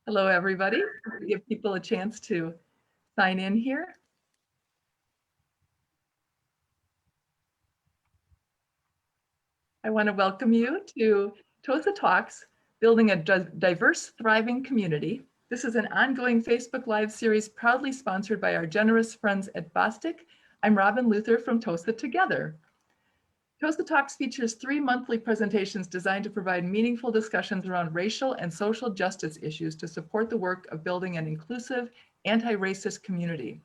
Hello, everybody. Give people a chance to sign in here. I want to welcome you to Tosa Talks, Building a Diverse, Thriving Community. This is an ongoing Facebook Live series proudly sponsored by our generous friends at Bostic. I'm Robin Luther from Tosa Together. Tosa Talks features 3 monthly presentations designed to provide meaningful discussions around racial and social justice issues to support the work of building an inclusive, anti-racist community.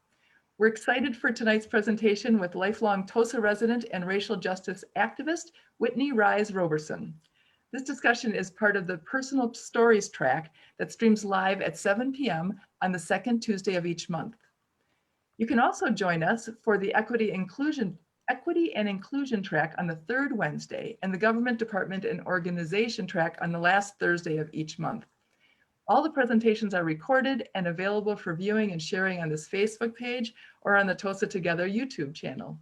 We're excited for tonight's presentation with lifelong Tosa resident and racial justice activist, Whitney Rise-Roberson. This discussion is part of the Personal Stories track that streams live at 7 p.m. on the second Tuesday of each month. You can also join us for the Equity and Inclusion track on the third Wednesday and the Government Department and Organization track on the last Thursday of each month. All the presentations are recorded and available for viewing and sharing on this Facebook page or on the Tosa Together YouTube channel.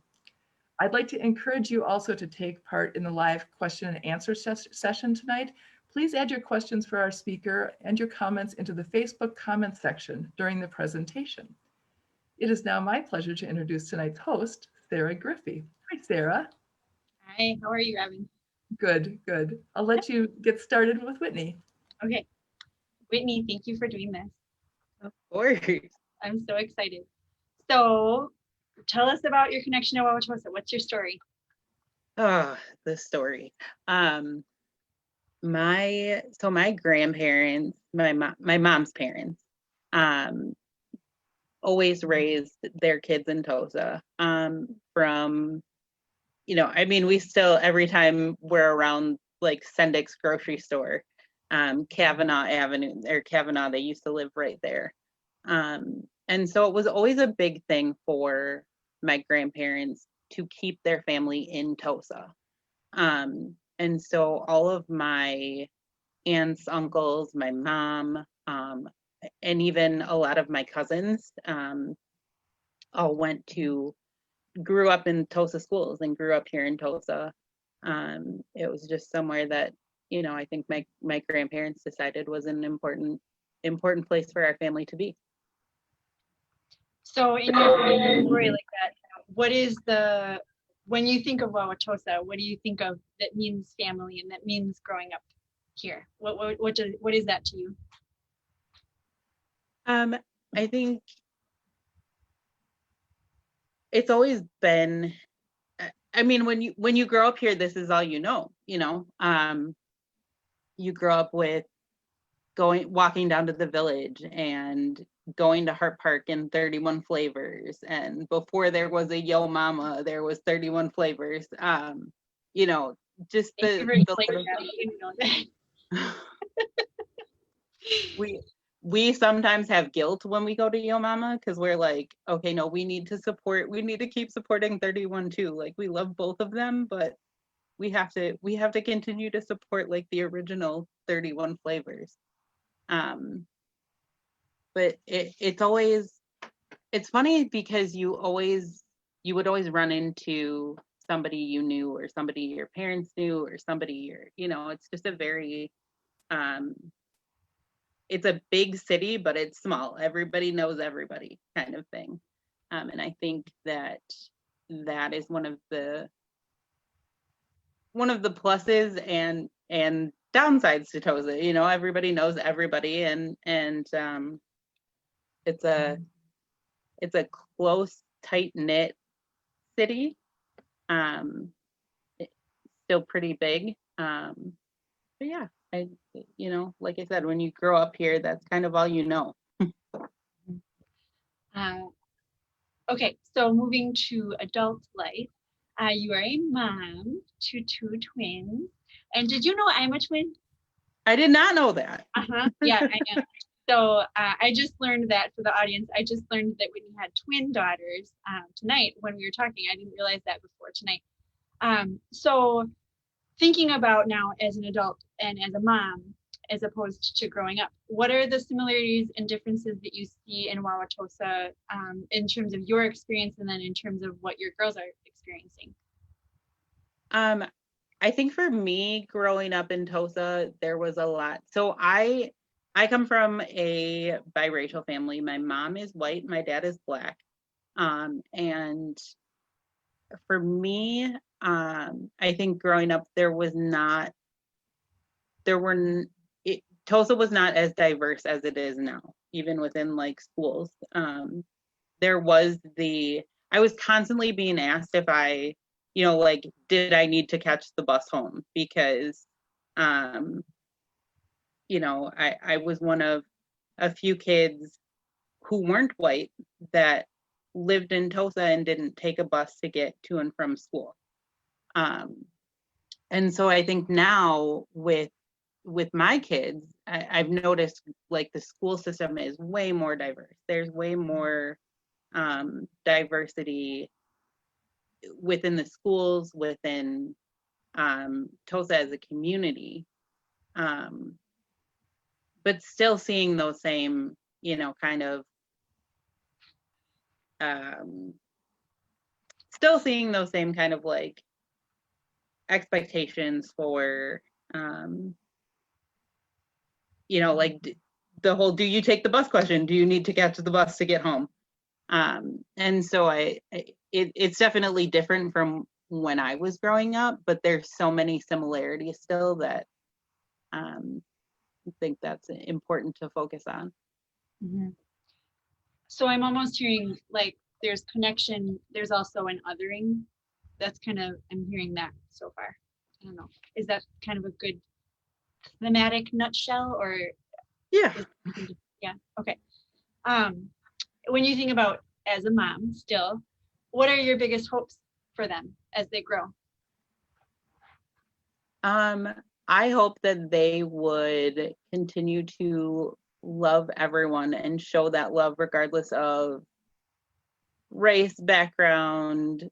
I'd like to encourage you also to take part in the live question and answer session tonight. Please add your questions for our speaker and your comments into the Facebook comments section during the presentation. It is now my pleasure to introduce tonight's host, Sarah Griffey. Hi, Sarah. Hi, how are you, Robin? Good, good. I'll let you get started with Whitney. Okay. Whitney, thank you for doing this. Of course. I'm so excited. So tell us about your connection to Wauwatosa. What's your story? Oh, the story. My grandparents, my mom's parents, always raised their kids in Tosa. From, we still, every time we're around like Sendik's grocery store, Kavanaugh Avenue or Kavanaugh, they used to live right there. And so it was always a big thing for my grandparents to keep their family in Tosa. And so all of my aunts, uncles, my mom, and even a lot of my cousins all grew up in Tosa schools and grew up here in Tosa. It was just somewhere that, I think my grandparents decided was an important place for our family to be. So in your story like that, when you think of Wauwatosa, what do you think of that means family and that means growing up here? What is that to you? I think it's always been, when you grow up here, this is all you know. You grow up with walking down to the village and going to Hart Park in 31 Flavors, and before there was a Yo Mama, there was 31 Flavors. Just we sometimes have guilt when we go to Yo Mama because we're like, okay, no, we need to keep supporting 31 too. Like, we love both of them, but we have to continue to support like the original 31 Flavors. But it's funny because you would always run into somebody you knew or somebody your parents knew or somebody it's just a very it's a big city, but it's small. Everybody knows everybody kind of thing. And I think that is one of the pluses and downsides to Tosa. Everybody knows everybody, and it's a close, tight-knit city. It's still pretty big. But yeah, like I said, when you grow up here, that's kind of all you know. Okay, so moving to adult life, you are a mom to 2 twins. And did you know I'm a twin? I did not know that. Yeah, I am. So I just learned that for the audience. I just learned that Whitney had twin daughters tonight when we were talking. I didn't realize that before tonight. So thinking about now as an adult and as a mom, as opposed to growing up, what are the similarities and differences that you see in Wauwatosa in terms of your experience and then in terms of what your girls are experiencing? I think for me, growing up in Tosa, there was a lot. So I I come from a biracial family. My mom is white, my dad is Black. And for me, I think growing up, Tosa was not as diverse as it is now, even within like schools. I was constantly being asked if like, did I need to catch the bus home? Because, I was one of a few kids who weren't white that lived in Tosa and didn't take a bus to get to and from school. And so I think now with my kids, I've noticed like the school system is way more diverse. There's way more diversity within the schools, within Tosa as a community. But still seeing those same, kind of like expectations for, like the whole, do you take the bus question? Do you need to catch the bus to get home? And so it's definitely different from when I was growing up, but there's so many similarities still that I think that's important to focus on. Mm-hmm. So I'm almost hearing like there's connection, there's also an othering. I'm hearing that so far. I don't know. Is that kind of a good thematic nutshell or? Yeah. Yeah. Okay. When you think about as a mom still, what are your biggest hopes for them as they grow? I hope that they would continue to love everyone and show that love regardless of race, background,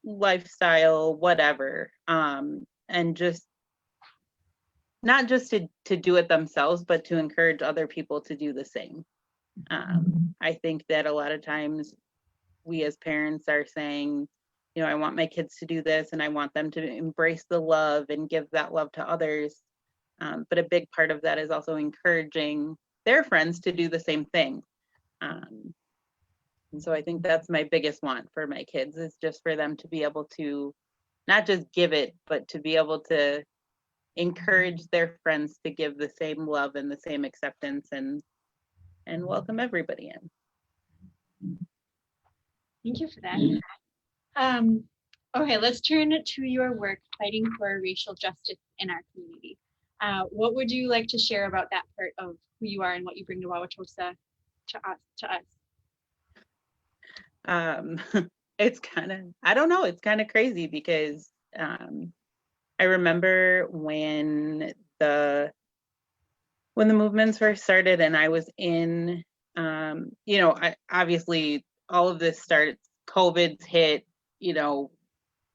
lifestyle, whatever. And just not just to do it themselves, but to encourage other people to do the same. I think that a lot of times we as parents are saying, I want my kids to do this and I want them to embrace the love and give that love to others. But a big part of that is also encouraging their friends to do the same thing. And so I think that's my biggest want for my kids, is just for them to be able to not just give it, but to be able to encourage their friends to give the same love and the same acceptance and welcome everybody in. Thank you for that. Okay, let's turn to your work fighting for racial justice in our community. What would you like to share about that part of who you are and what you bring to Wauwatosa to us? It's kind of, I don't know, it's kind of crazy because I remember when the movements first started and I was in, obviously all of this started, COVID's hit,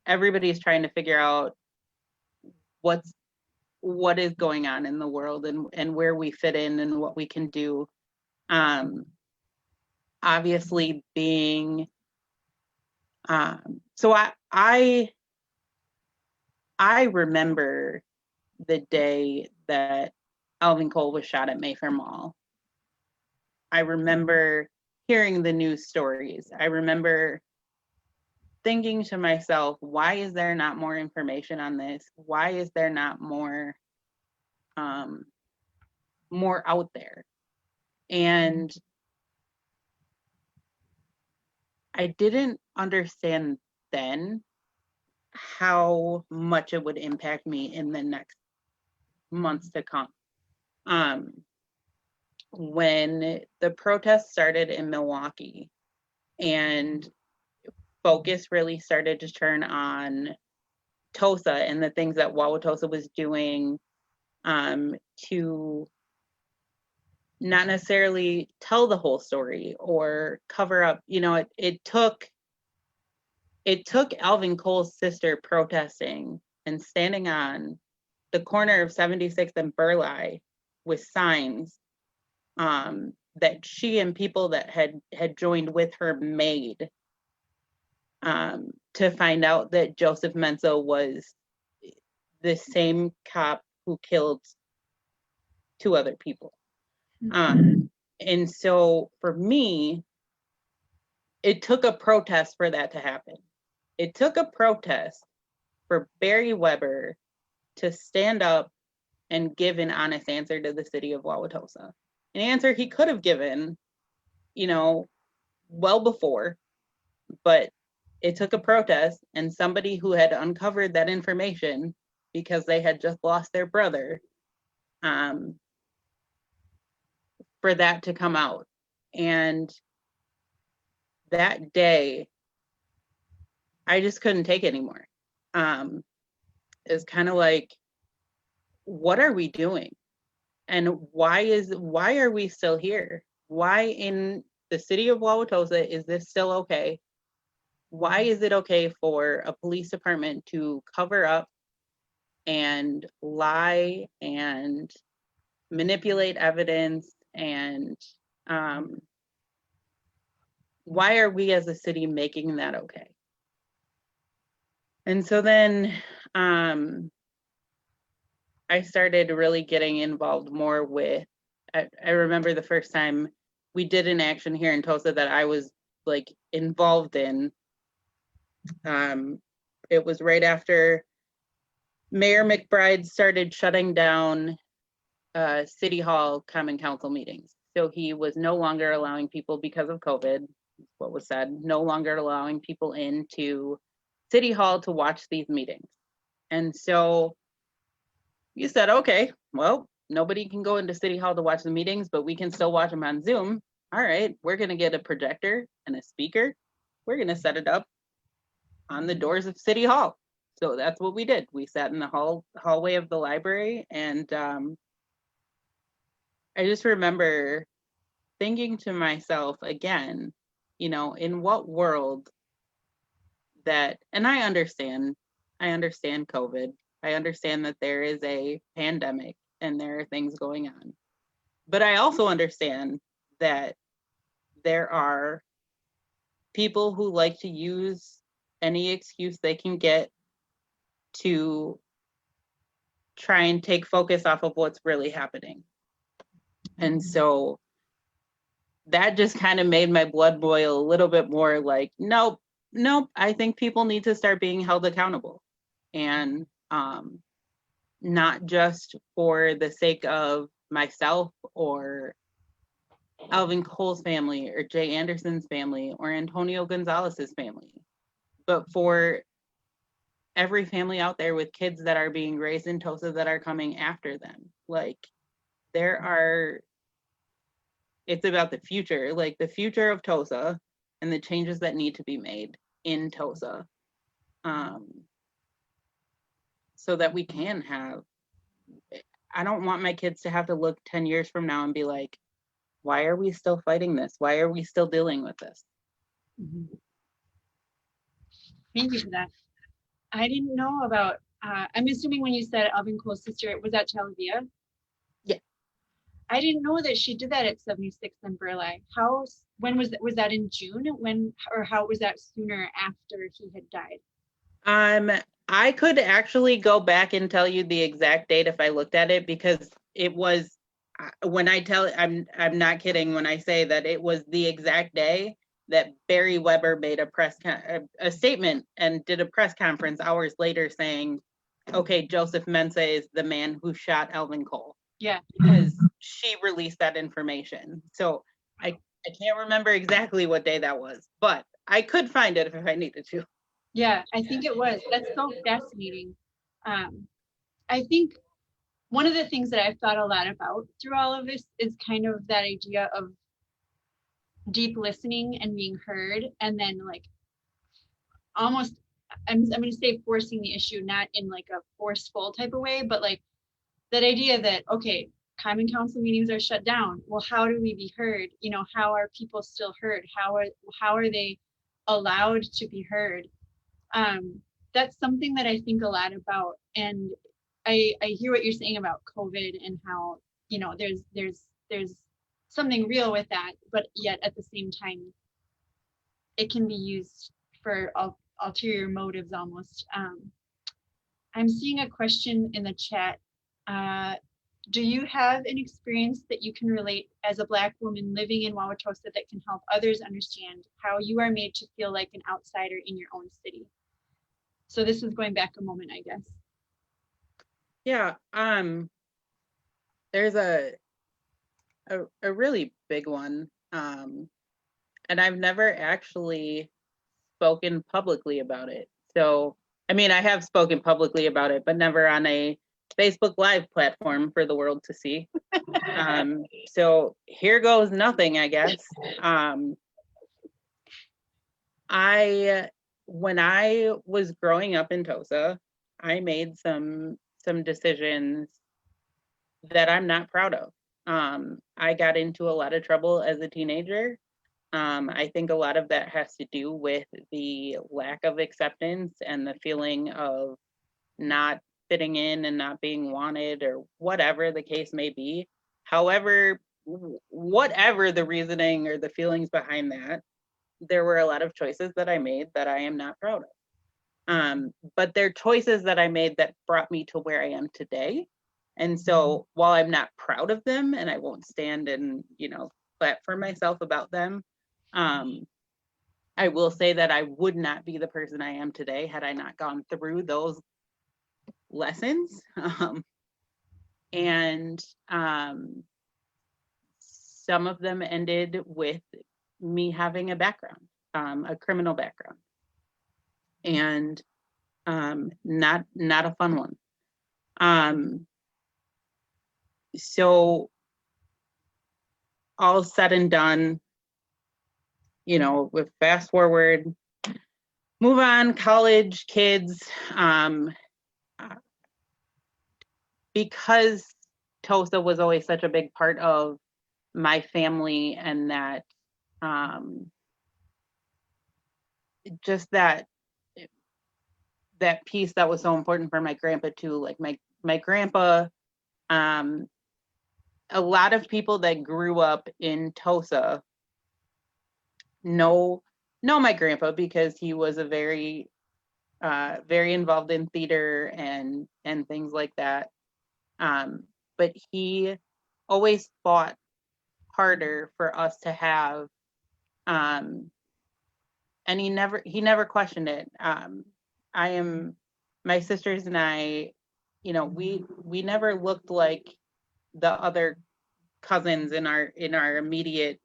everybody's trying to figure out what is going on in the world and where we fit in and what we can do. Obviously being, so I remember the day that Alvin Cole was shot at Mayfair Mall. I remember hearing the news stories. I remember thinking to myself, why is there not more information on this? Why is there not more out there? And I didn't understand then how much it would impact me in the next months to come. When the protests started in Milwaukee and focus really started to turn on Tosa and the things that Wauwatosa was doing to not necessarily tell the whole story or cover up, it took Alvin Cole's sister protesting and standing on the corner of 76th and Burleigh with signs that she and people that had joined with her made to find out that Joseph Menso was the same cop who killed 2 other people. And so for me, it took a protest for that to happen. It took a protest for Barry Weber to stand up and give an honest answer to the city of Wauwatosa. An answer he could have given, well before, but it took a protest and somebody who had uncovered that information because they had just lost their brother, for that to come out. And that day, I just couldn't take it anymore. It's kind of like, what are we doing? And why are we still here? Why in the city of Wauwatosa is this still okay? Why is it okay for a police department to cover up and lie and manipulate evidence? And why are we as a city making that okay? And so then I started really getting involved more with, I remember the first time we did an action here in Tosa that I was like involved in. It was right after Mayor McBride started shutting down City Hall Common Council meetings. So he was no longer allowing people, because of COVID, what was said, no longer allowing people into City Hall to watch these meetings. And so you said, okay, well, nobody can go into City Hall to watch the meetings, but we can still watch them on Zoom. All right, we're gonna get a projector and a speaker. We're gonna set it up on the doors of City Hall. So that's what we did. We sat in the hallway of the library, and I just remember thinking to myself again, in what world that, and I understand COVID. I understand that there is a pandemic and there are things going on. But I also understand that there are people who like to use any excuse they can get to try and take focus off of what's really happening. And so that just kind of made my blood boil a little bit more, like, nope, I think people need to start being held accountable. And not just for the sake of myself or Alvin Cole's family or Jay Anderson's family or Antonio Gonzalez's family, but for every family out there with kids that are being raised in Tosa that are coming after them. Like, it's about the future, like the future of Tosa and the changes that need to be made in Tosa, so that we can have, I don't want my kids to have to look 10 years from now and be like, why are we still fighting this? Why are we still dealing with this? Thank you for that. I didn't know about, I'm assuming when you said Alvin Cole's sister, was that Talavia? Yeah. I didn't know that she did that at 76th and Burleigh. When was that in June? Or how was that sooner after he had died? I could actually go back and tell you the exact date if I looked at it, because it was, when I tell, I'm not kidding when I say that it was the exact day that Barry Weber made a statement and did a press conference hours later saying, okay, Joseph Mensah is the man who shot Alvin Cole. Yeah. Because she released that information. So I can't remember exactly what day that was, but I could find it if I needed to. Yeah, I think it was. That's so fascinating. I think one of the things that I've thought a lot about through all of this is kind of that idea of deep listening and being heard, and then like almost, I'm going to say forcing the issue, not in like a forceful type of way, but like that idea that, okay, common council meetings are shut down. Well, how do we be heard? How are people still heard? How are they allowed to be heard? That's something that I think a lot about. And I hear what you're saying about COVID and how, there's something real with that, but yet at the same time, it can be used for ulterior motives almost. I'm seeing a question in the chat. Do you have an experience that you can relate as a Black woman living in Wauwatosa that can help others understand how you are made to feel like an outsider in your own city? So this is going back a moment, I guess. Yeah, there's a really big one. And I've never actually spoken publicly about it. So, I mean, I have spoken publicly about it, but never on a Facebook Live platform for the world to see. So here goes nothing, I guess. When I was growing up in Tosa, I made some decisions that I'm not proud of. I got into a lot of trouble as a teenager. I think a lot of that has to do with the lack of acceptance and the feeling of not fitting in and not being wanted, or whatever the case may be. However, whatever the reasoning or the feelings behind that, there were a lot of choices that I made that I am not proud of. But they're choices that I made that brought me to where I am today. And so while I'm not proud of them and I won't stand and, clap for myself about them, I will say that I would not be the person I am today had I not gone through those lessons. And some of them ended with me having a background, a criminal background, and not a fun one. So all said and done, with fast forward, move on, college, kids, because Tosa was always such a big part of my family, and that just that piece that was so important for my grandpa too. Like my grandpa, a lot of people that grew up in Tosa know my grandpa because he was a very involved in theater and things like that. But he always fought harder for us to have, and he never questioned it. My sisters and I, we never looked like the other cousins in our immediate,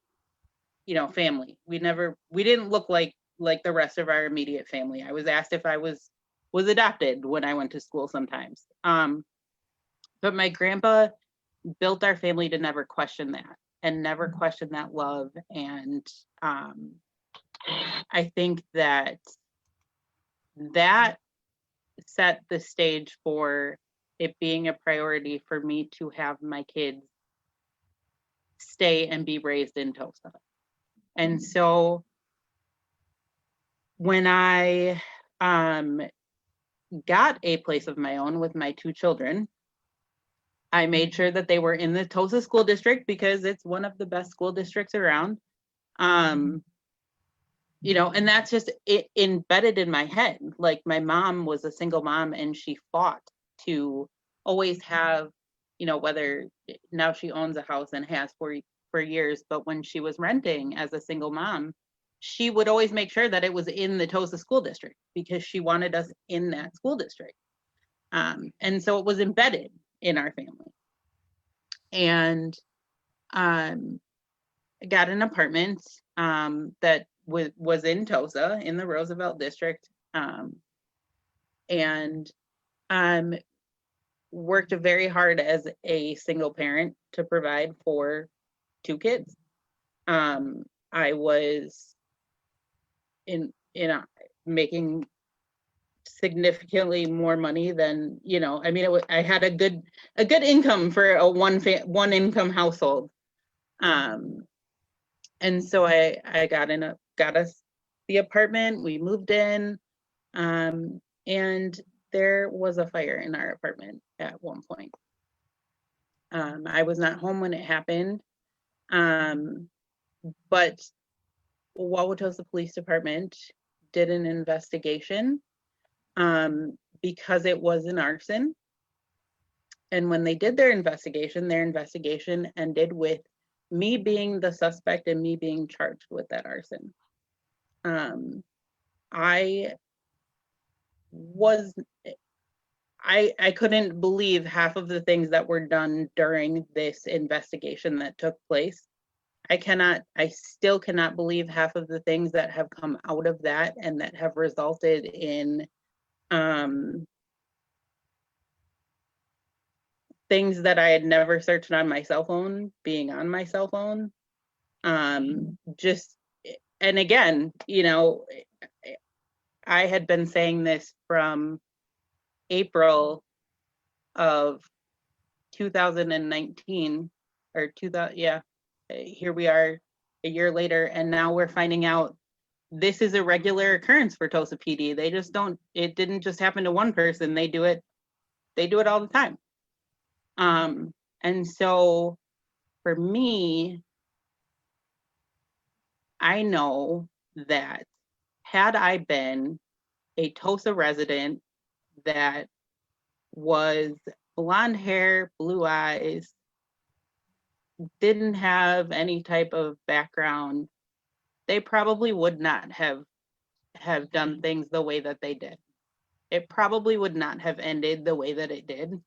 family. We didn't look like the rest of our immediate family. I was asked if I was adopted when I went to school sometimes. But my grandpa built our family to never question that, and never question that love. And I think that set the stage for it being a priority for me to have my kids stay and be raised in Tosa. And so when I got a place of my own with my two children, I made sure that they were in the Tosa school district because it's one of the best school districts around. And that's just embedded in my head. Like, my mom was a single mom, and she fought to always have, whether now she owns a house and has for years, but when she was renting as a single mom, she would always make sure that it was in the Tosa school district because she wanted us in that school district. And so it was embedded in our family. And I got an apartment that was in Tosa in the Roosevelt district, and worked very hard as a single parent to provide for two kids. I was making significantly more money than, I had a good income for a one income household. And so I got us the apartment. We moved in, and there was a fire in our apartment at one point. I was not home when it happened, but Wauwatosa Police Department did an investigation because it was an arson. And when they did their investigation ended with me being the suspect and me being charged with that arson. I was, I couldn't believe half of the things that were done during this investigation that took place. I still cannot believe half of the things that have come out of that and that have resulted in things that I had never searched on my cell phone being on my cell phone. Just, and again, you know, I had been saying this from April of 2019 or 2000, yeah, here we are a year later, and now we're finding out this is a regular occurrence for Tosa PD. They just don't, it didn't just happen to one person. They do it all the time. And so for me, I know that had I been a Tosa resident that was blonde hair, blue eyes, didn't have any type of background, they probably would not have done things the way that they did. It probably would not have ended the way that it did.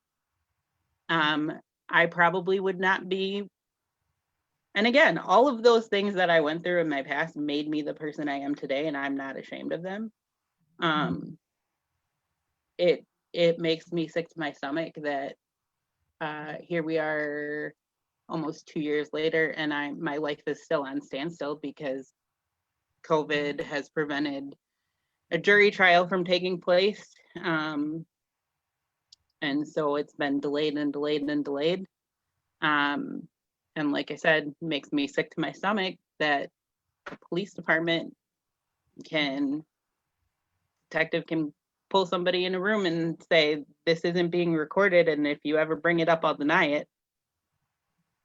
I probably would not be, and again, all of those things that I went through in my past made me the person I am today, and I'm not ashamed of them. It makes me sick to my stomach that here we are almost 2 years later, and my life is still on standstill because COVID has prevented a jury trial from taking place. And so it's been delayed and delayed and delayed. And like I said, makes me sick to my stomach that the police department detective can pull somebody in a room and say, this isn't being recorded, and if you ever bring it up, I'll deny it.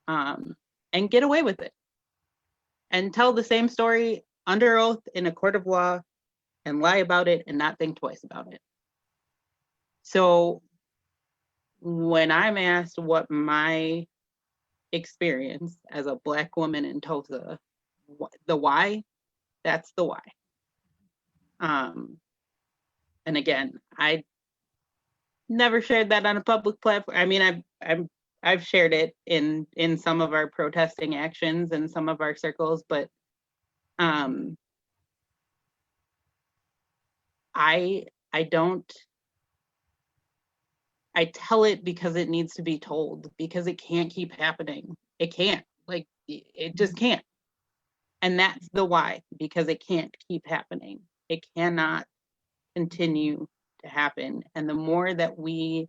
And get away with it. And tell the same story under oath in a court of law and lie about it and not think twice about it. So when I'm asked what my experience as a Black woman in Tosa, the why, that's the why. And again, I never shared that on a public platform. I mean, I've shared it in some of our protesting actions and some of our circles, but I tell it because it needs to be told, because it can't keep happening. It can't, like, it just can't. And that's the why, because it can't keep happening. It cannot continue to happen. And the more that we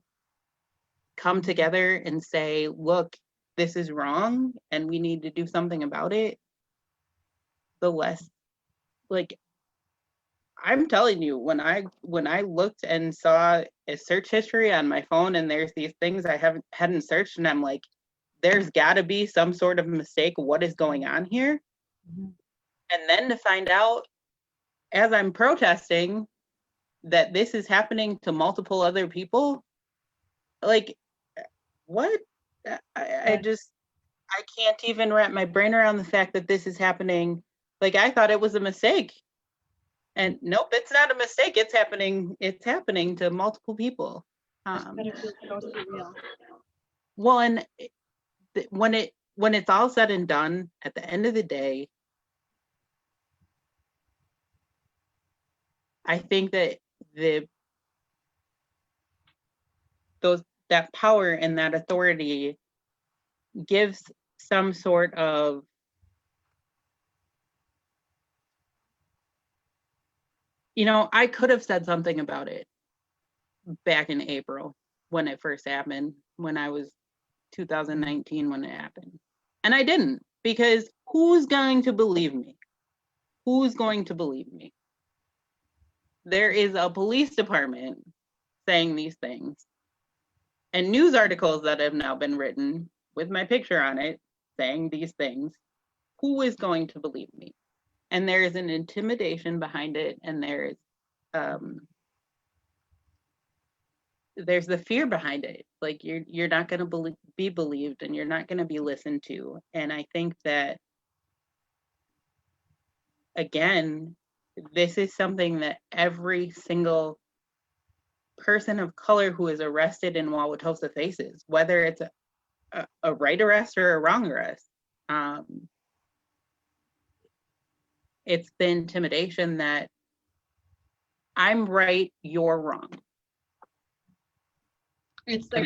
come together and say, look, this is wrong and we need to do something about it, the less, like, I'm telling you, when I looked and saw a search history on my phone and there's these things I hadn't searched, and I'm like, there's got to be some sort of mistake. What is going on here? Mm-hmm. And then to find out as I'm protesting that this is happening to multiple other people, like, what? I can't even wrap my brain around the fact that this is happening. Like, I thought it was a mistake. And nope, it's not a mistake. It's happening to multiple people. Well, and when it's all said and done, at the end of the day, I think that that power and that authority gives some sort of, you know, I could have said something about it back in April when it first happened, when I was 2019 when it happened. And I didn't, because who's going to believe me? Who's going to believe me? There is a police department saying these things and news articles that have now been written with my picture on it saying these things. Who is going to believe me? And there is an intimidation behind it, and there is there's the fear behind it. Like you're not going to be believed, and you're not going to be listened to. And I think that, again, this is something that every single person of color who is arrested in Wauwatosa faces, whether it's a right arrest or a wrong arrest. It's the intimidation that I'm right, you're wrong. It's like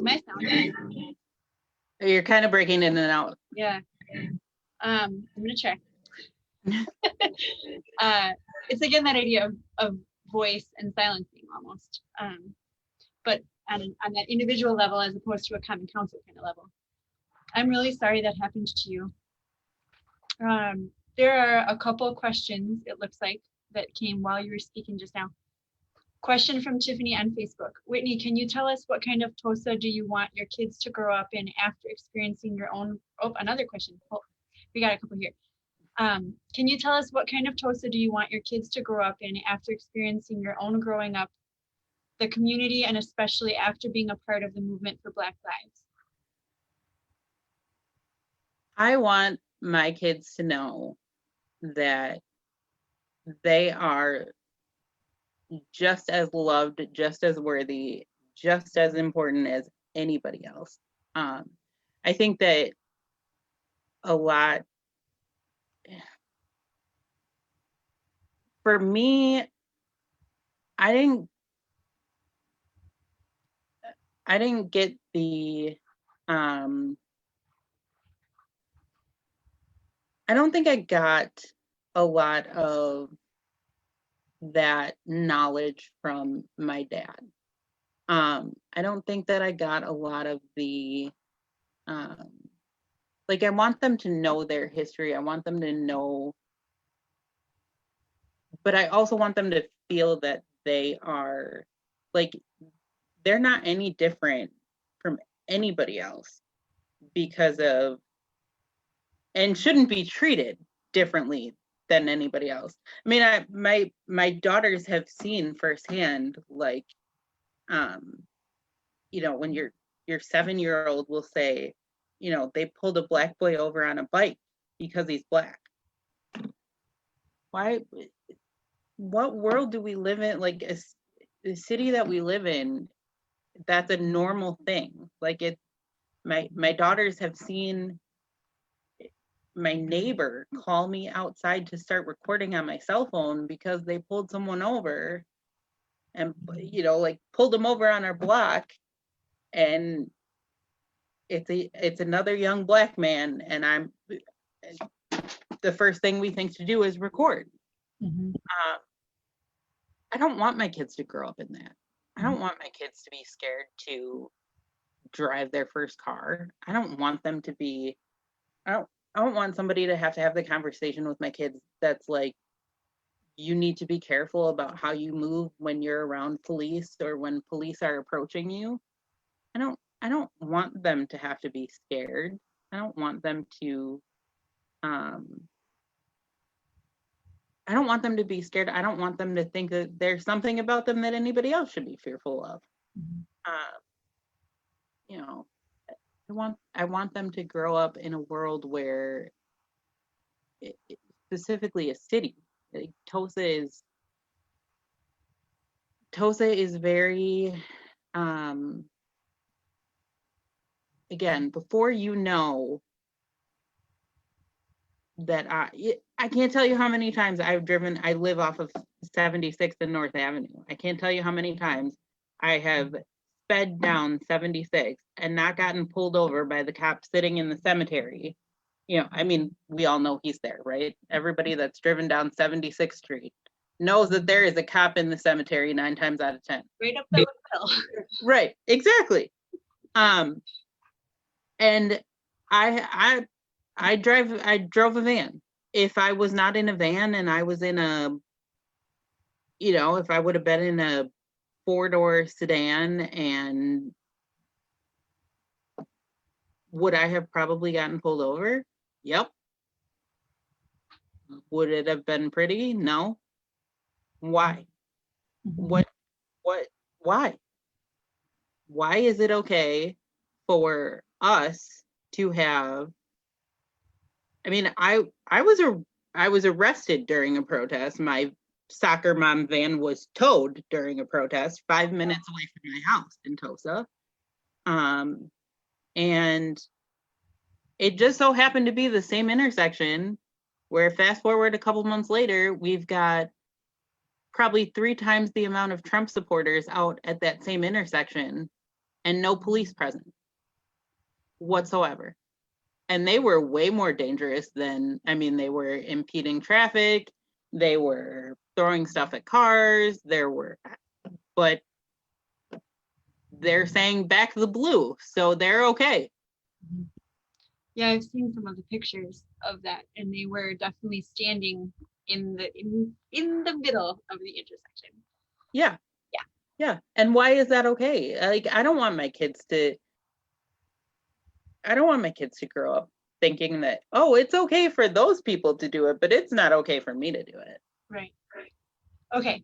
my sound. You're kind of breaking in and out. Yeah. I'm gonna check. It's again that idea of voice and silencing almost, but on that individual level as opposed to a common council kind of level. I'm really sorry that happened to you. There are a couple of questions, it looks like, that came while you were speaking just now. Question from Tiffany on Facebook. Whitney, can you tell us what kind of Tosa do you want your kids to grow up in after experiencing your own, another question. Oh, we got a couple here. Can you tell us what kind of Tosa do you want your kids to grow up in after experiencing your own growing up, the community, and especially after being a part of the movement for Black lives? I want my kids to know that they are just as loved, just as worthy, just as important as anybody else. I think that a lot, for me, I didn't get the, I don't think I got a lot of that knowledge from my dad. I don't think that I got a lot of the, like, I want them to know their history. I want them to know, but I also want them to feel that they are, like, they're not any different from anybody else because of, and shouldn't be treated differently than anybody else. I mean, my daughters have seen firsthand, like, you know, when your 7-year-old will say, you know, they pulled a Black boy over on a bike because he's Black. Why? What world do we live in? Like, the city that we live in, that's a normal thing. Like, my daughters have seen my neighbor call me outside to start recording on my cell phone because they pulled someone over, and, you know, like, pulled them over on our block, and it's another young Black man, and the first thing we think to do is record. Mm-hmm. I don't want my kids to grow up in that. I don't want my kids to be scared to drive their first car. I don't want them to be, I don't want somebody to have the conversation with my kids that's like, you need to be careful about how you move when you're around police or when police are approaching you. I don't want them to have to be scared. I don't want them to, I don't want them to be scared. I don't want them to think that there's something about them that anybody else should be fearful of. Mm-hmm. You know, I want them to grow up in a world where, specifically a city, like Tosa is very, again, before you know that I can't tell you how many times I've driven, I live off of 76th and North Avenue. I can't tell you how many times I have sped down 76 and not gotten pulled over by the cop sitting in the cemetery. You know, I mean, we all know he's there, right? Everybody that's driven down 76th Street knows that there is a cop in the cemetery 9 times out of 10. Right up that hill. Right, exactly. And I drove a van. If I was not in a van and I was in a, you know, if I would have been in a 4-door sedan, and would I have probably gotten pulled over? Yep. Would it have been pretty? No. Why? Mm-hmm. What What, why? Why is it okay for us to have, I mean, I was arrested during a protest. My soccer mom van was towed during a protest 5 minutes away from my house in Tosa. And it just so happened to be the same intersection where, fast forward a couple months later, we've got probably 3 times the amount of Trump supporters out at that same intersection and no police present whatsoever. And they were way more dangerous than, I mean, they were impeding traffic, they were throwing stuff at cars, but they're saying back the blue, so they're okay. Yeah, I've seen some of the pictures of that, and they were definitely standing in the middle of the intersection. Yeah. Yeah. Yeah. And why is that okay? Like, I don't want my kids to grow up thinking that, oh, it's okay for those people to do it, but it's not okay for me to do it. Right. Okay.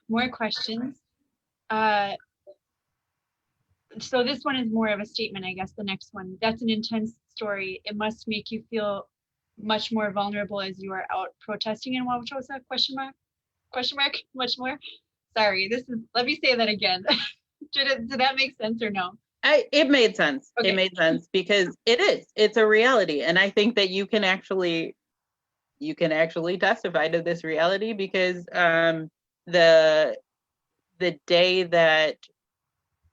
More questions. So this one is more of a statement, I guess. The next one, that's an intense story. It must make you feel much more vulnerable as you are out protesting in Wauwatosa? Question mark? Question mark? Much more? Sorry, let me say that again. Did that make sense or no? It made sense. Okay. It made sense because it's a reality. And I think that you can actually testify to this reality because the day that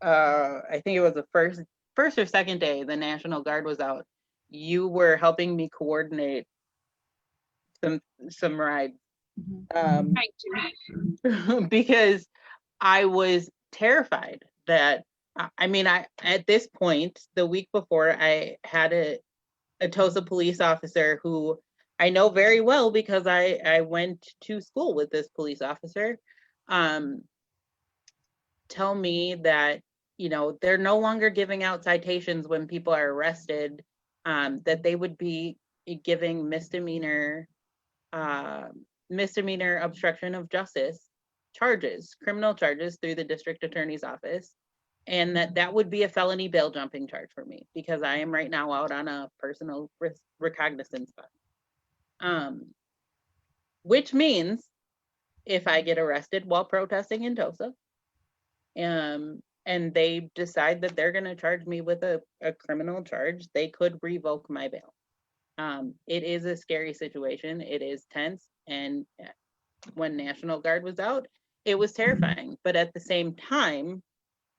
I think it was the first or second day the National Guard was out, you were helping me coordinate some rides. Because I was terrified that, I mean, at this point, the week before, I had a Tosa police officer who I know very well because I went to school with this police officer, tell me that, you know, they're no longer giving out citations when people are arrested, that they would be giving misdemeanor obstruction of justice charges, criminal charges through the district attorney's office, and that would be a felony bail jumping charge for me because I am right now out on a personal recognizance fund. Which means if I get arrested while protesting in Tosa, and they decide that they're going to charge me with a criminal charge, they could revoke my bail. It is a scary situation. It is tense. And when National Guard was out, it was terrifying. But at the same time,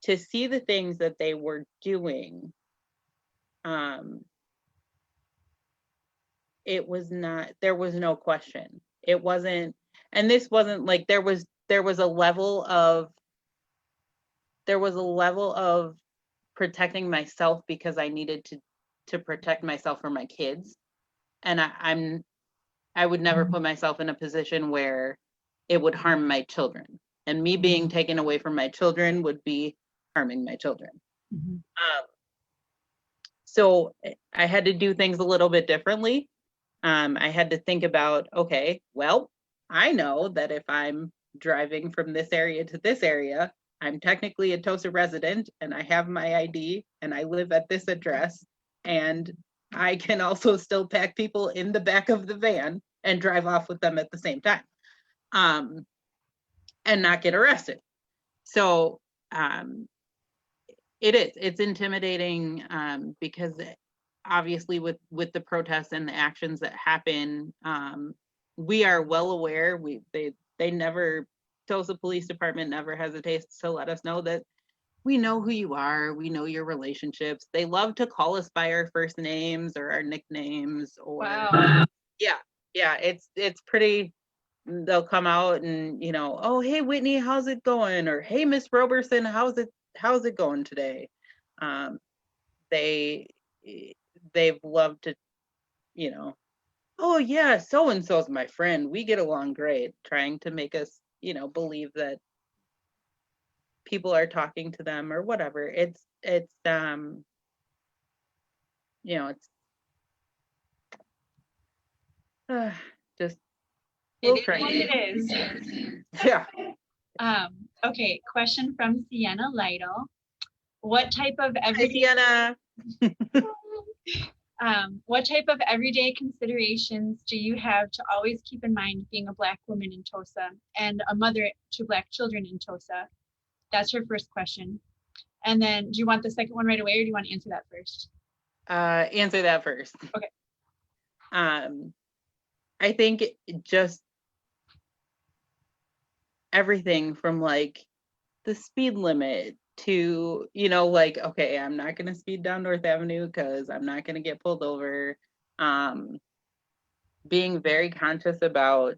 to see the things that they were doing, it was not, there was no question. It wasn't, and this wasn't like there was a level of protecting myself because I needed to protect myself from my kids. And I would never put myself in a position where it would harm my children. And me being taken away from my children would be harming my children. So I had to do things a little bit differently. I had to think about, okay, well, I know that if I'm driving from this area to this area, I'm technically a Tosa resident and I have my ID and I live at this address, and I can also still pack people in the back of the van and drive off with them at the same time, and not get arrested. So it's intimidating, because obviously with the protests and the actions that happen, we are well aware. They never, Tosa Police Department never hesitates to let us know that we know who you are, we know your relationships. They love to call us by our first names or our nicknames, or wow. Yeah, it's pretty. They'll come out and, you know, oh, hey Whitney, how's it going? Or hey Miss Roberson, how's it going today? They've loved to, you know, oh yeah, so and so's my friend, we get along great, trying to make us, you know, believe that people are talking to them or whatever. It's you know, it's just It is what it is. yeah. Okay, question from Sienna Lytle. What type of Hi, everyday Sienna. what type of everyday considerations do you have to always keep in mind being a Black woman in Tosa and a mother to Black children in Tosa? That's her first question. And then do you want the second one right away, or do you want to answer that first? Answer that first. Okay. I think just everything from like the speed limit to, like, okay, I'm not going to speed down North Avenue because I'm not going to get pulled over. Being very conscious about,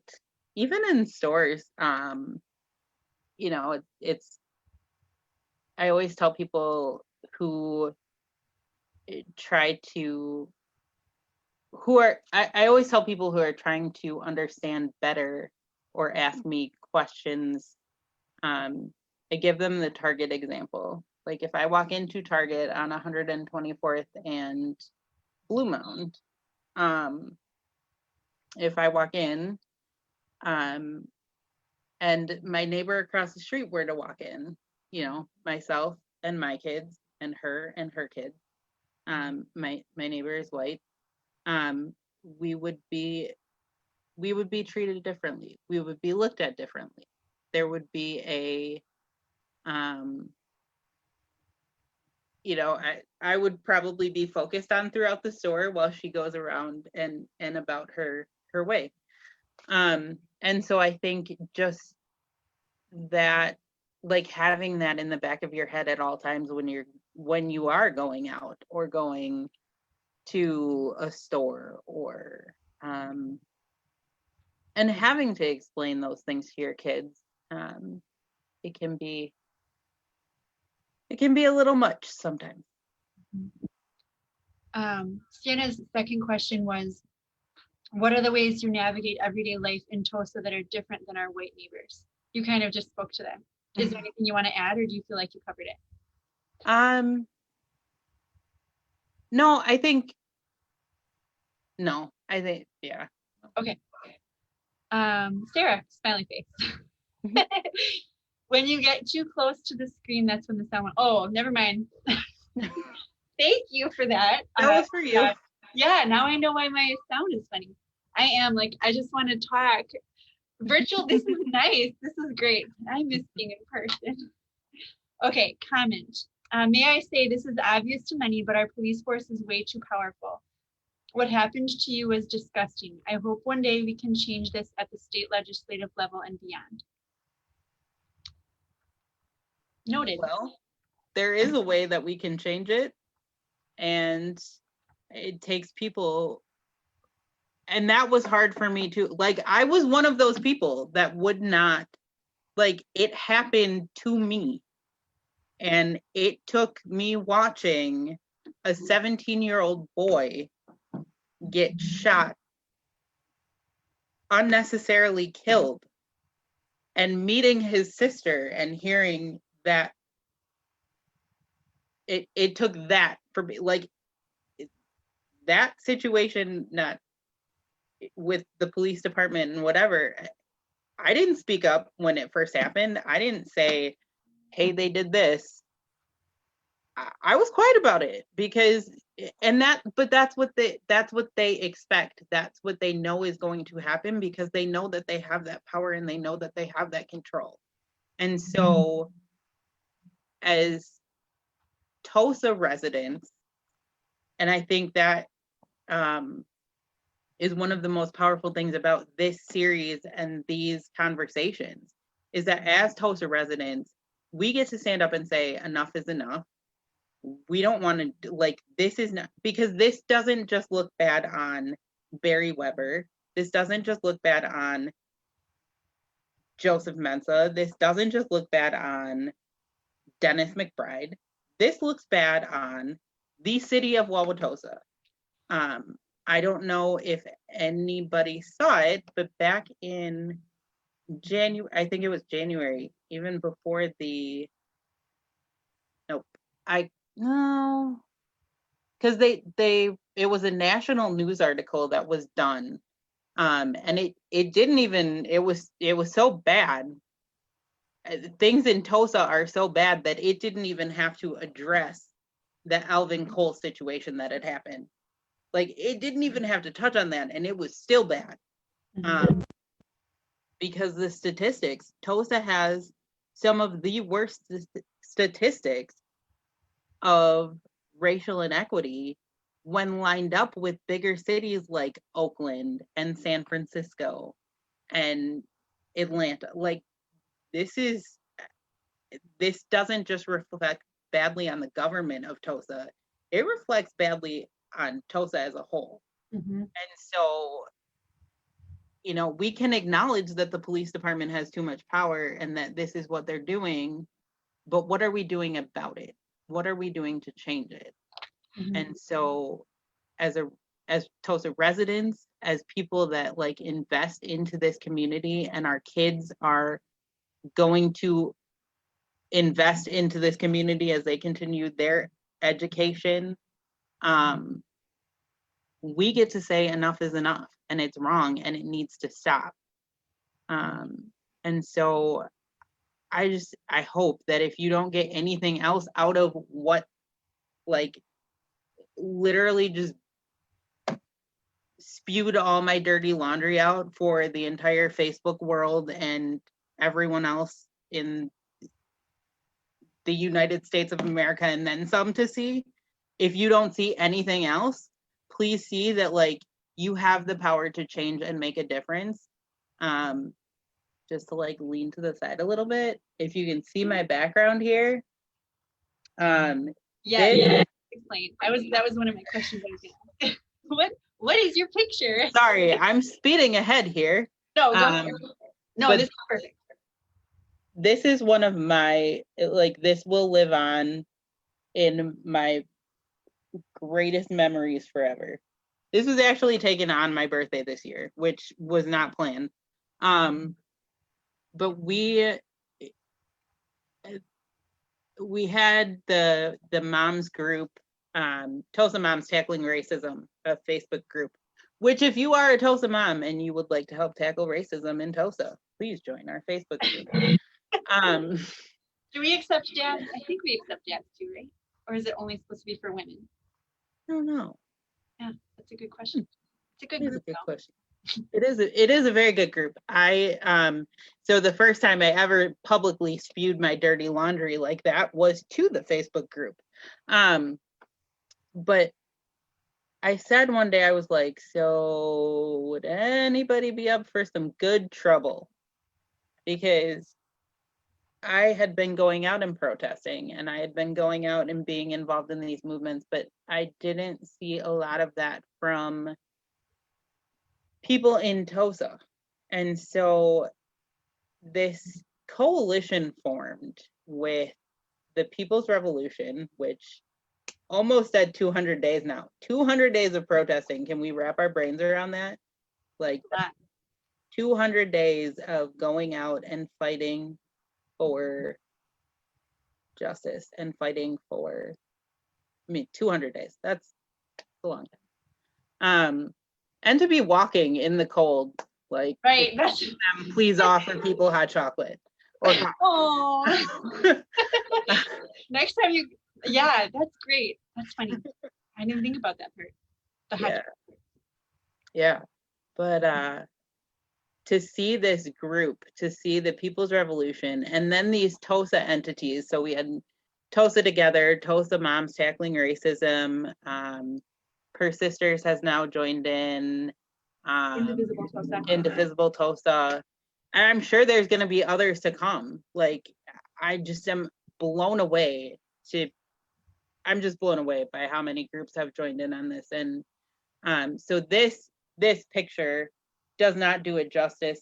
even in stores, it's, I always tell people who try to, I always tell people who are trying to understand better or ask me questions, I give them the Target example. Like if I walk into Target on 124th and Blue Mound, if I walk in, and my neighbor across the street were to walk in, myself and my kids and her kids, my neighbor is white, we would be treated differently. We would be looked at differently. There would be a I would probably be focused on throughout the store while she goes around and about her way. And so I think just that, like having that in the back of your head at all times when you are going out or going to a store or and having to explain those things to your kids, it can be a little much sometimes. Sienna's second question was, what are the ways you navigate everyday life in Tosa that are different than our white neighbors? You kind of just spoke to that. Is there anything you want to add, or do you feel like you covered it? No, I think, yeah. Okay. Sarah, smiley face. When you get too close to the screen, that's when the sound went, oh, never mind. Thank you for that. That was for you. Yeah, now I know why my sound is funny. I just want to talk. Virtual, this is nice. This is great. I miss being in person. Okay, comment. May I say, this is obvious to many, but our police force is way too powerful. What happened to you was disgusting. I hope one day we can change this at the state legislative level and beyond. Noted. Well, there is a way that we can change it, and it takes people, and that was hard for me too. Like I was one of those people that would not, like, it happened to me, and it took me watching a 17-year-old boy get shot, unnecessarily killed, and meeting his sister and hearing that it took that for me, like that situation, not with the police department and whatever. I didn't speak up when it first happened. I didn't say, hey, they did this. I was quiet about it because, but that's what they expect. That's what they know is going to happen because they know that they have that power and they know that they have that control. And so as Tosa residents, and I think that is one of the most powerful things about this series and these conversations, is that as Tosa residents, we get to stand up and say, enough is enough. We don't want to, like, this is not, because this doesn't just look bad on Barry Weber. This doesn't just look bad on Joseph Mensah. This doesn't just look bad on Dennis McBride. This looks bad on the city of Wauwatosa. I don't know if anybody saw it, but back in January, I think it was January, even before the, no, because it was a national news article that was done, and it didn't even, it was so bad things in Tosa are so bad that it didn't even have to address the Alvin Cole situation that had happened. Like, it didn't even have to touch on that, and it was still bad. Because the statistics, Tosa has some of the worst statistics of racial inequity when lined up with bigger cities like Oakland and San Francisco and Atlanta. Like, this doesn't just reflect badly on the government of Tosa, it reflects badly on Tosa as a whole. And so, you know, we can acknowledge that the police department has too much power and that this is what they're doing, but what are we doing about it? What are we doing to change it? And so, as Tosa residents, as people that like invest into this community, and our kids are going to invest into this community as they continue their education, we get to say enough is enough, and it's wrong, and it needs to stop. And so I hope that if you don't get anything else out of what, like, literally just spewed all my dirty laundry out for the entire Facebook world and everyone else in the United States of America and then some to see, if you don't see anything else, please see that, like, you have the power to change and make a difference. Just to like lean to the side a little bit, if you can see my background here. Yeah. Explain. That was one of my questions I was gonna ask. What is your picture? Sorry, I'm speeding ahead here. No, this is perfect. This is one of my, like, this will live on in my greatest memories forever. This was actually taken on my birthday this year, which was not planned. But we had the moms group, Tosa Moms Tackling Racism, a Facebook group, which if you are a Tosa mom and you would like to help tackle racism in Tosa, please join our Facebook group. Do we accept dads? I think we accept dads too, right? Or is it only supposed to be for women? I don't know. Yeah, that's a good question. It's a good It group. is a good question. It is a very good group. So the first time I ever publicly spewed my dirty laundry like that was to the Facebook group. But I said one day, I was like, so would anybody be up for some good trouble? Because I had been going out and protesting, and I had been going out and being involved in these movements, but I didn't see a lot of that from people in Tosa. And so this coalition formed with the People's Revolution, which almost at 200 days now. 200 days of protesting. Can we wrap our brains around that? Like, 200 days of going out and fighting for justice and fighting for, 200 days. That's a long time. And to be walking in the cold, like, right. Please offer people hot chocolate. Oh. Next time that's great. That's funny. I didn't think about that part. The hot chocolate. Yeah. But to see this group, to see the People's Revolution, and then these Tosa entities. So we had Tosa Together, Tosa Moms Tackling Racism, Her Sisters has now joined in, Indivisible Tosa. And I'm sure there's going to be others to come. Like, I just am blown away I'm just blown away by how many groups have joined in on this. And so this picture does not do it justice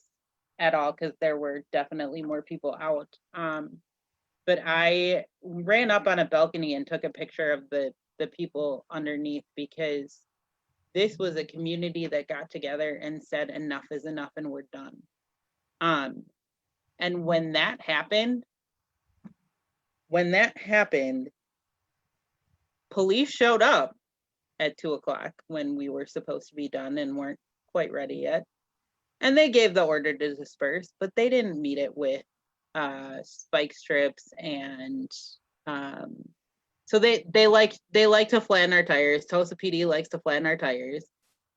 at all, because there were definitely more people out. But I ran up on a balcony and took a picture of the people underneath, because this was a community that got together and said enough is enough and we're done. And when that happened, police showed up at 2:00 when we were supposed to be done and weren't quite ready yet. And they gave the order to disperse, but they didn't meet it with spike strips, and so they like to flatten our tires. Tosa PD likes to flatten our tires.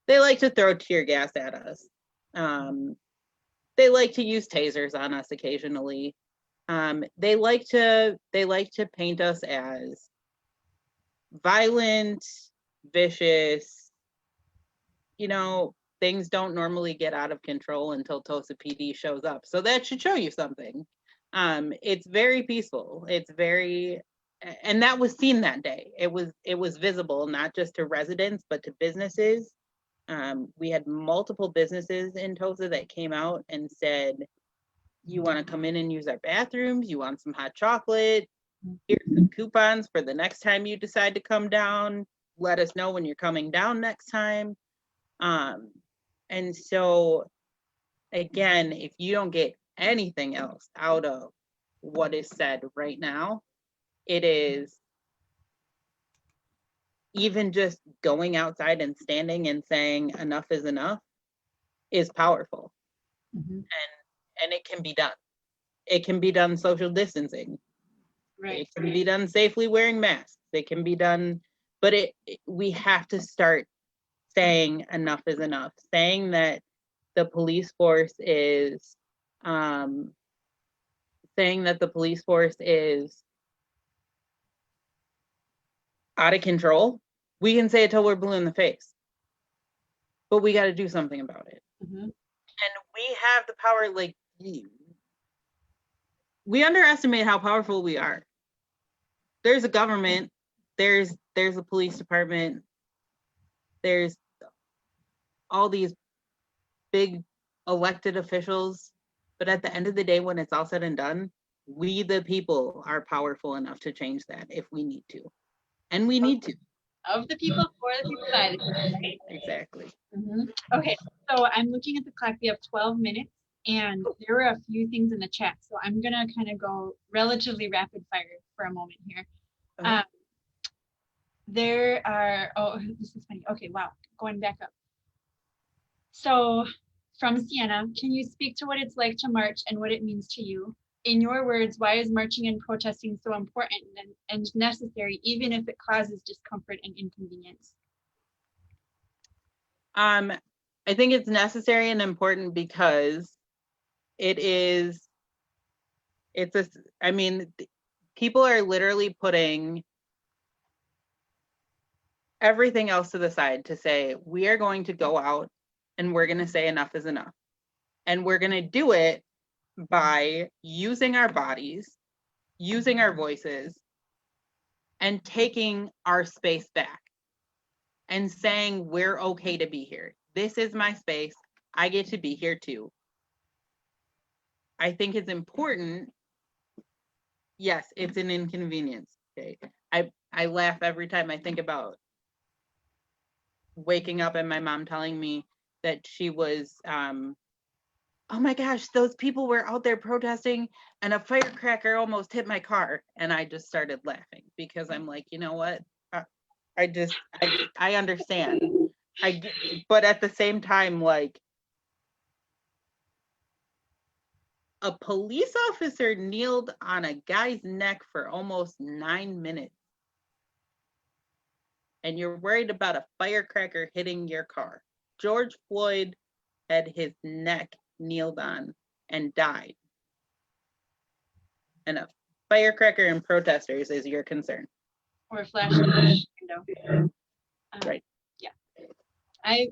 They like to throw tear gas at us. They like to use tasers on us occasionally. They like to paint us as violent, vicious. You know, things don't normally get out of control until Tosa PD shows up. So that should show you something. It's very peaceful. It's very, and that was seen that day. It was visible, not just to residents, but to businesses. We had multiple businesses in Tosa that came out and said, you want to come in and use our bathrooms? You want some hot chocolate? Here's some coupons for the next time you decide to come down. Let us know when you're coming down next time. And so, again, if you don't get anything else out of what is said right now, it is even just going outside and standing and saying enough is enough is powerful. And it can be done. It can be done social distancing. Right. It can be done safely wearing masks. It can be done, but we have to start saying enough is enough, saying that the police force is out of control. We can say it till we're blue in the face, but we got to do something about it. And we have the power. Like, we underestimate how powerful we are. There's a government, there's a police department, there's all these big elected officials, but at the end of the day, when it's all said and done, we the people are powerful enough to change that if we need to. And we need to. Of the people, for the people, by the people, right? Exactly. Okay, so I'm looking at the clock. We have 12 minutes, and there were a few things in the chat. So I'm gonna kind of go relatively rapid fire for a moment here. Okay. There are, oh, this is funny. Okay, wow, going back up. So from Sienna, can you speak to what it's like to march and what it means to you? In your words, why is marching and protesting so important and necessary, even if it causes discomfort and inconvenience? I think it's necessary and important because people are literally putting everything else to the side to say, we are going to go out and we're going to say enough is enough. And we're going to do it by using our bodies, using our voices, and taking our space back and saying we're okay to be here. This is my space. I get to be here too. I think it's important. Yes, it's an inconvenience. Okay. I laugh every time I think about waking up and my mom telling me that she was oh my gosh, those people were out there protesting and a firecracker almost hit my car. And I just started laughing because I'm like, you know what? I understand. But at the same time, like, a police officer kneeled on a guy's neck for almost 9 minutes. And you're worried about a firecracker hitting your car. George Floyd had his neck kneeled on and died. And a firecracker and protesters is your concern. Or flashing the window. Right. Yeah.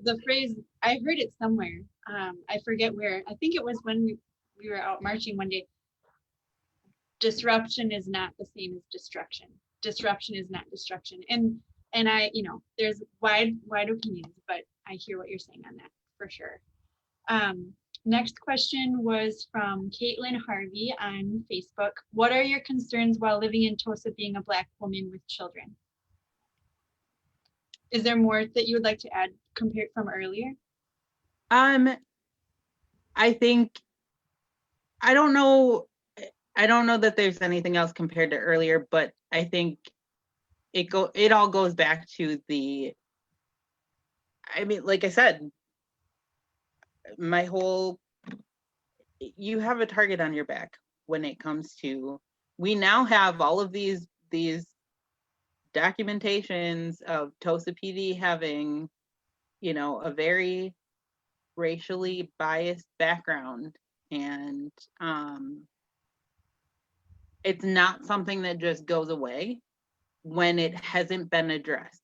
The phrase, I heard it somewhere. I forget where. I think it was when we were out marching one day. Disruption is not the same as destruction. Disruption is not destruction. And I, there's wide opinions, but I hear what you're saying on that for sure. Next question was from Caitlin Harvey on Facebook. What are your concerns while living in Tosa being a Black woman with children? Is there more that you would like to add compared from earlier? I think, I don't know that there's anything else compared to earlier, but I think it all goes back to like I said, you have a target on your back. when it comes to, we now have all of these documentations of Tosa PD having, you know, a very racially biased background, and it's not something that just goes away when it hasn't been addressed.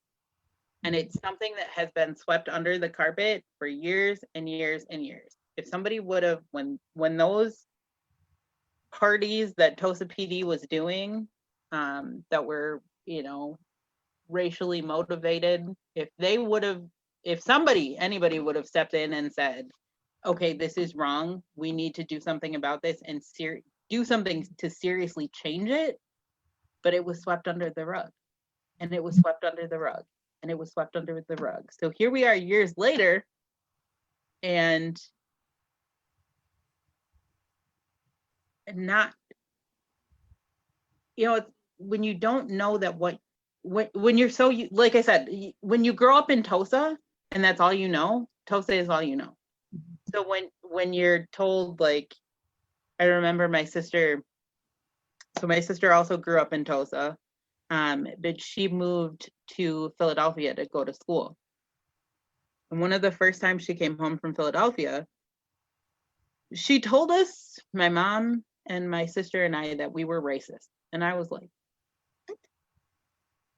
And it's something that has been swept under the carpet for years and years and years. If somebody would have, when those parties that Tosa PD was doing, that were, you know, racially motivated, if anybody would have stepped in and said, okay, this is wrong, we need to do something about this and do something to seriously change it, but it was swept under the rug, and it was swept under the rug, and it was swept under the rug. So here we are years later, and not, you know, it's when you don't know that when you're so, like I said, when you grow up in Tosa and that's all you know, Tosa is all you know. So when you're told, like, I remember my sister also grew up in Tosa, but she moved to Philadelphia to go to school. And one of the first times she came home from Philadelphia, she told us, my mom and my sister and I, that we were racist. And I was like,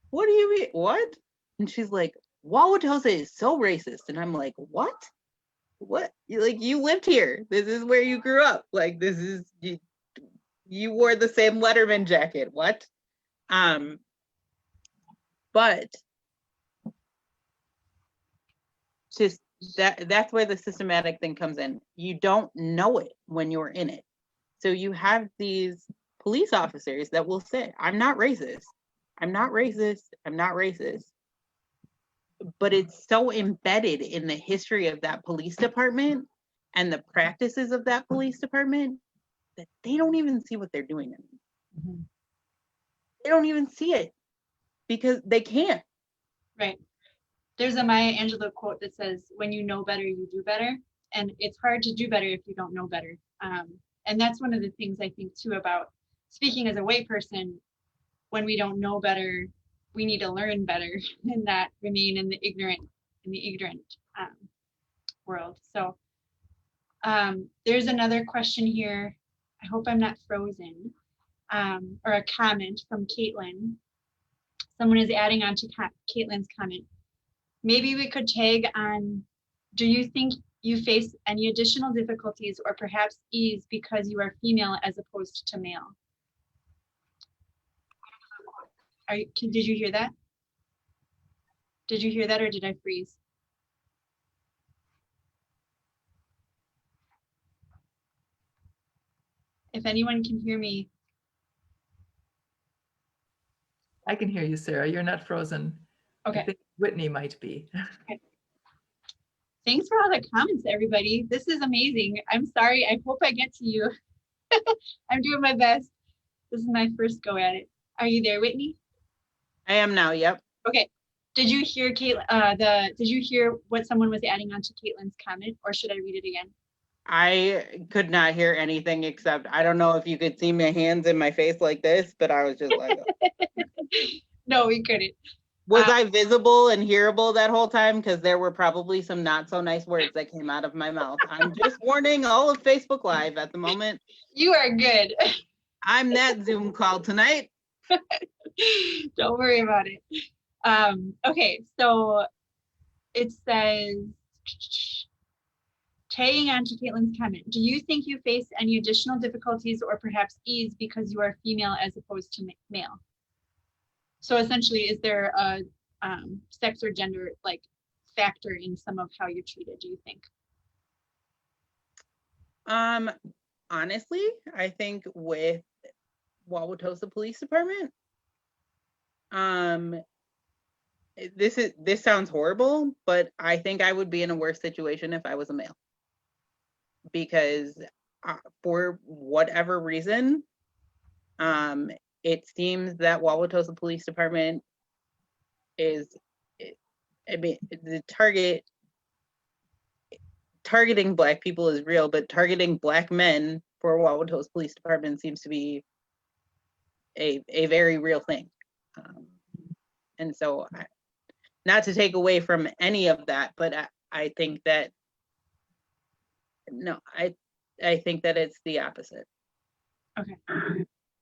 what do you mean? What? And she's like, Wauwatosa is so racist. And I'm like, what? What? Like, you lived here. This is where you grew up. Like, this is, you wore the same Letterman jacket. What? But just that's where the systematic thing comes in. You don't know it when you're in it. So you have these police officers that will say, I'm not racist. I'm not racist. I'm not racist. But it's so embedded in the history of that police department and the practices of that police department that they don't even see what they're doing. Mm-hmm. They don't even see it because they can't. Right. There's a Maya Angelou quote that says, when you know better, you do better. And it's hard to do better if you don't know better. And that's one of the things I think too about speaking as a white person. When we don't know better, we need to learn better and not remain in the ignorant world. So there's another question here. I hope I'm not frozen. Or a comment from Caitlin. Someone is adding on to Caitlin's comment. Maybe we could tag on, do you think you face any additional difficulties or perhaps ease because you are female as opposed to male? Did you hear that? Did you hear that or did I freeze? If anyone can hear me. I can hear you, Sarah. You're not frozen. Okay. I think Whitney might be. Okay. Thanks for all the comments, everybody. This is amazing. I'm sorry. I hope I get to you. I'm doing my best. This is my first go at it. Are you there, Whitney? I am now. Yep. Okay. Did you hear did you hear what someone was adding on to Caitlin's comment, or should I read it again? I could not hear anything except, I don't know if you could see my hands in my face like this, but I was just like, no, we couldn't. Was I visible and hearable that whole time? Because there were probably some not so nice words that came out of my mouth. I'm just warning all of Facebook Live at the moment. You are good. I'm that Zoom call tonight. Don't worry about it. Okay, so it says, tagging on to Caitlin's comment, do you think you face any additional difficulties or perhaps ease because you are female as opposed to male? So essentially, is there a sex or gender like factor in some of how you're treated, do you think? Honestly, I think with Wauwatosa Police Department, this sounds horrible, but I think I would be in a worse situation if I was a male. Because for whatever reason, it seems that Wauwatosa Police Department is, I mean, the targeting Black people is real, but targeting Black men for Wauwatosa Police Department seems to be a very real thing. And so, not to take away from any of that, but I think that, no, I think that it's the opposite. Okay.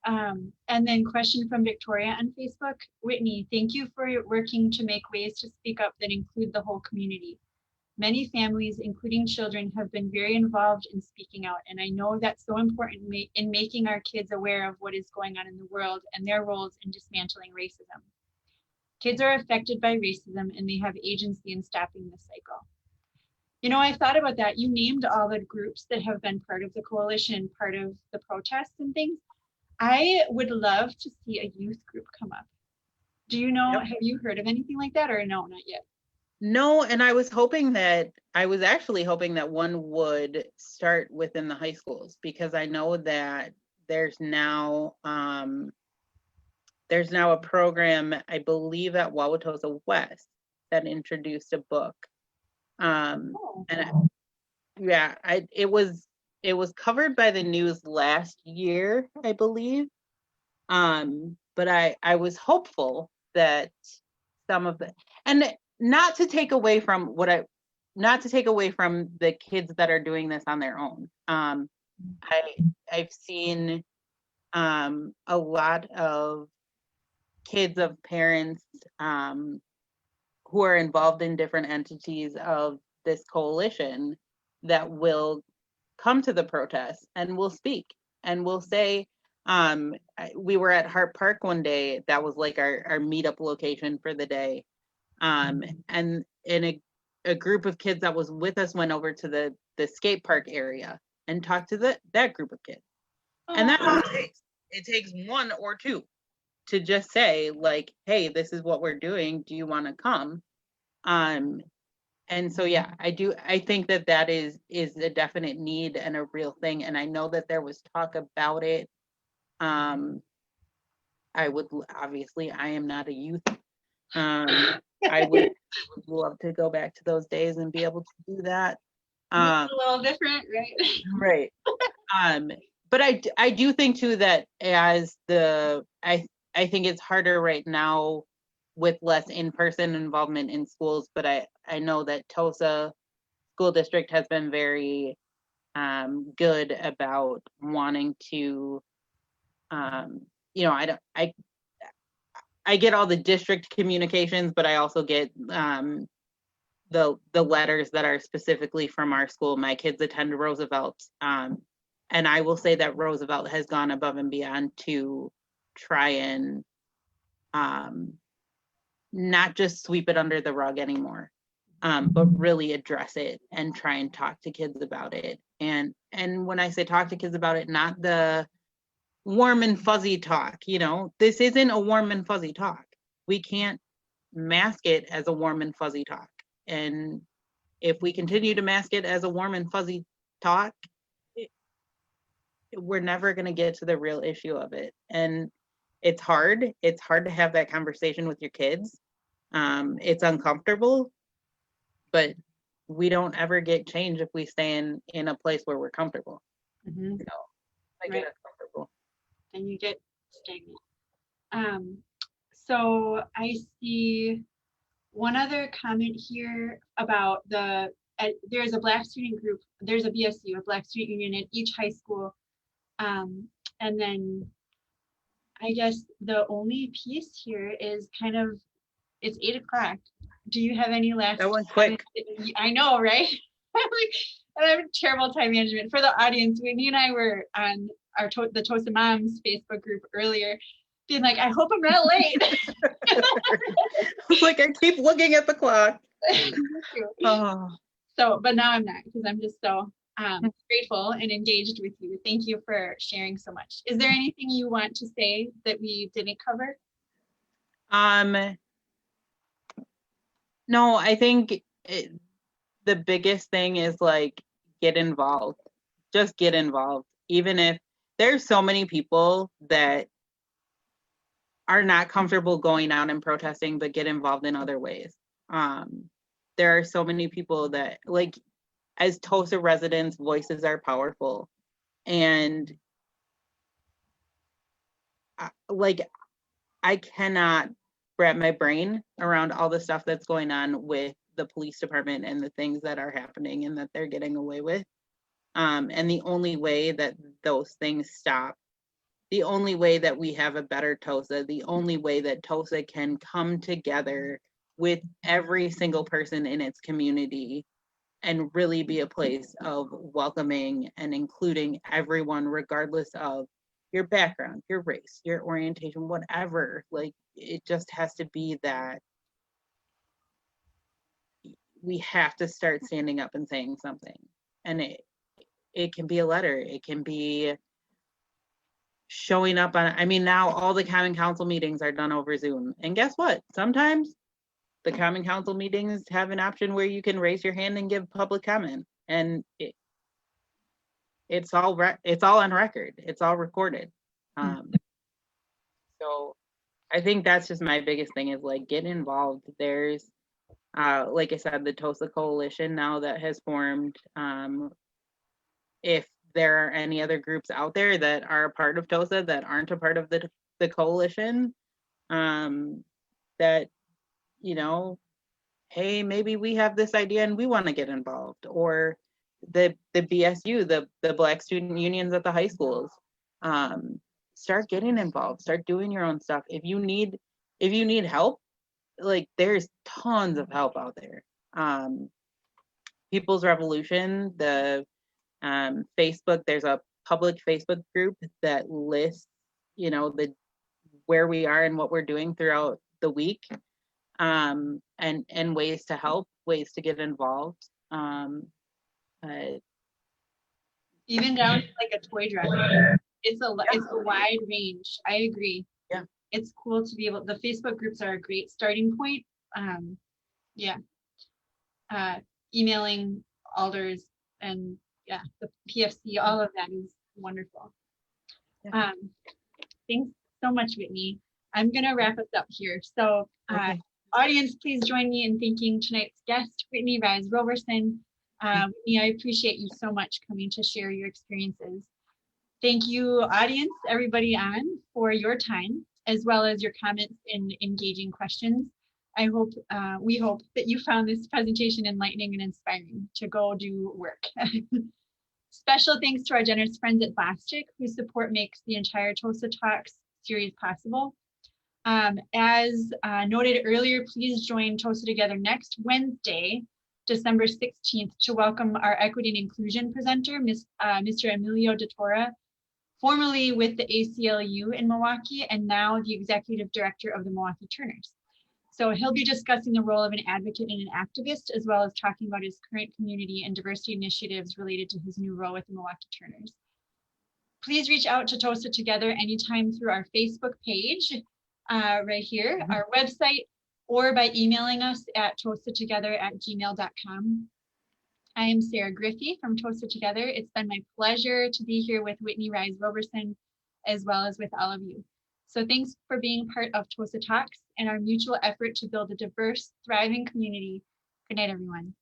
And then question from Victoria on Facebook. Whitney, thank you for working to make ways to speak up that include the whole community. Many families, including children, have been very involved in speaking out, and I know that's so important in making our kids aware of what is going on in the world and their roles in dismantling racism. Kids are affected by racism and they have agency in stopping the cycle. You know, I thought about that. You named all the groups that have been part of the coalition, part of the protests and things. I would love to see a youth group come up. Do you know, have you heard of anything like that, or no, not yet? No, and I was actually hoping that one would start within the high schools, because I know that there's now a program, I believe at Wauwatosa West, that introduced a book. And yeah, it was covered by the news last year, I believe. But I was hopeful that some of the, and not to take away from the kids that are doing this on their own. I've seen a lot of kids of parents who are involved in different entities of this coalition that will come to the protests and will speak and will say, we were at Hart Park one day. That was like our meetup location for the day. And in a group of kids that was with us went over to the skate park area and talked to that group of kids. And that's all it takes. It takes one or two to just say, like, hey, this is what we're doing. Do you want to come? And so, yeah, I think that is a definite need and a real thing. And I know that there was talk about it. I am not a youth. I would love to go back to those days and be able to do that. A little different, right? Right. But I do think too that I think it's harder right now with less in-person involvement in schools, but I know that Tosa School District has been very good about wanting to, I get all the district communications, but I also get the letters that are specifically from our school. My kids attend Roosevelt, and I will say that Roosevelt has gone above and beyond to try and not just sweep it under the rug anymore, but really address it and try and talk to kids about it. And when I say talk to kids about it, not the warm and fuzzy talk, this isn't a warm and fuzzy talk. We can't mask it as a warm and fuzzy talk. And if we continue to mask it as a warm and fuzzy talk, we're never going to get to the real issue of it. And it's hard to have that conversation with your kids. It's uncomfortable, but we don't ever get change if we stay in a place where we're comfortable. Mm-hmm. I get uncomfortable. And you get stagnant. So I see one other comment here about there's a Black student group, there's a BSU, a Black Student Union at each high school. And then I guess the only piece here is it's 8 o'clock. Do you have any last? That went quick. I know, right? I have terrible time management. For the audience, Whitney and I were on the Tosa Moms Facebook group earlier, being like, I hope I'm not late. Like, I keep looking at the clock. Oh. So, but now I'm not, because I'm just so grateful and engaged with you. Thank you for sharing so much. Is there anything you want to say that we didn't cover? No, I think the biggest thing is, like, get involved. Just get involved. Even if there's so many people that are not comfortable going out and protesting, but get involved in other ways. There are so many people that, like, as Tosa residents, voices are powerful. And I cannot wrap my brain around all the stuff that's going on with the police department and the things that are happening and that they're getting away with. And the only way that those things stop, the only way that we have a better Tosa, the only way that Tosa can come together with every single person in its community and really be a place of welcoming and including everyone, regardless of your background, your race, your orientation, whatever. Like, it just has to be that we have to start standing up and saying something. And it can be a letter, it can be showing up on, I mean, now all the Common Council meetings are done over Zoom. And guess what? Sometimes the Common Council meetings have an option where you can raise your hand and give public comment. And it's all on record. It's all recorded. So I think that's just my biggest thing is like, get involved. There's, like I said, the Tosa Coalition now that has formed. If there are any other groups out there that are a part of Tosa that aren't a part of the coalition, that, you know, hey, maybe we have this idea and we want to get involved, or the BSU, the Black Student Unions at the high schools, start getting involved, start doing your own stuff. If you need help, like, there's tons of help out there. People's Revolution, the Facebook, there's a public Facebook group that lists, you know, where we are and what we're doing throughout the week, and ways to help, ways to get involved. Even down to like a toy drive. It's a wide range. I agree. Yeah. It's cool to be able, the Facebook groups are a great starting point. Emailing alders and the PFC, all of that is wonderful. Yeah. Thanks so much, Whitney. I'm gonna wrap us up here. So Okay. Audience, please join me in thanking tonight's guest, Whitney Rise-Roberson. Whitney, I appreciate you so much coming to share your experiences. Thank you, audience, everybody on, for your time, as well as your comments and engaging questions. We hope that you found this presentation enlightening and inspiring to go do work. Special thanks to our generous friends at Plastic, whose support makes the entire Tosa Talks series possible. As noted earlier, please join Tosa Together next Wednesday, December 16th, to welcome our equity and inclusion presenter, Mr. Emilio de Tora, formerly with the ACLU in Milwaukee and now the executive director of the Milwaukee Turners. So he'll be discussing the role of an advocate and an activist, as well as talking about his current community and diversity initiatives related to his new role with the Milwaukee Turners. Please reach out to Tosa Together anytime through our Facebook page, right here, our website, or by emailing us at tosatogether@gmail.com. I am Sarah Griffey from Tosa Together. It's been my pleasure to be here with Whitney Rise-Roberson, as well as with all of you. So thanks for being part of Tosa Talks and our mutual effort to build a diverse, thriving community. Good night, everyone.